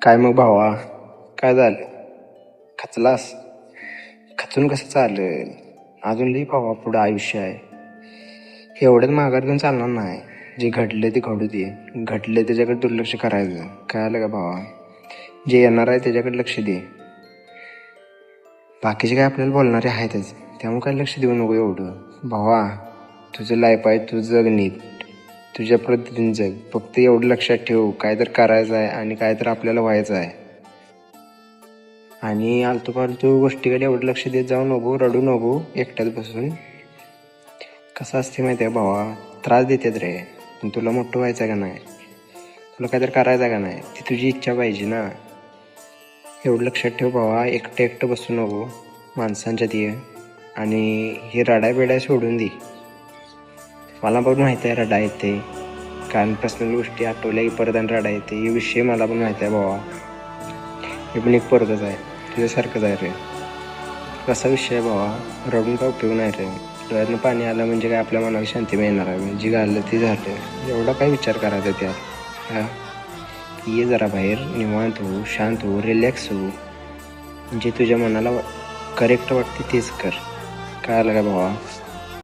काय मग भावा, काय झालं? खचलास? खचून कसं चालेल? अजून लई भावा पुढं आयुष्य आहे. एवढ्यात माघार घेऊन चालणार नाही. जे घडले ते घडू दे. घडले त्याच्याकडे दुर्लक्ष करायचं. काय आलं का भावा? जे येणार आहे त्याच्याकडे लक्ष दे. बाकीचे काय आपल्याला बोलणारे आहेतच, त्यामुळे काय लक्ष देऊ नको एवढं. भावा, तुझं लाईफ आहे, तू जग नीट, तुझ्या पद्धतीने जग. फक्त एवढं लक्षात ठेव, काय तर करायचं आहे आणि काय तर आपल्याला व्हायचं आहे. आणि आलतू फालतू गोष्टीकडे एवढं लक्ष देत जाऊ नको, रडू नको एकट्यात बसून. कसं असते माहिती आहे भावा, त्रास देतात रे, पण तुला मोठं व्हायचं का नाही, तुला काय तर करायचं का नाही, ती तुझी इच्छा पाहिजे ना. एवढं लक्षात ठेव भावा, एकटं बसू नको माणसांच्यात ये. आणि हे रडाय बिडाय सोडून दे. मला पण माहिती आहे रडा येते, कारण पर्सनल गोष्टी आठवल्या की परत आणि रडा येते. हे विषय मला पण माहिती आहे भावा. हे पण एक पोरगंच आहे, तुझ्यासारखंच आहे रे. कसा विषय आहे भावा, रडून काय उपयोग नाही रे. डोळ्यातनं पाणी आलं म्हणजे काय आपल्या मनाला शांती मिळणार आहे? जी घाललं ते झालं, एवढा काय विचार करायचा त्यात? हां, ये जरा बाहेर, निवांत हो, शांत हो, रिलॅक्स हो. जे तुझ्या मनाला करेक्ट वाटते तेच कर. काय आलं का भावा?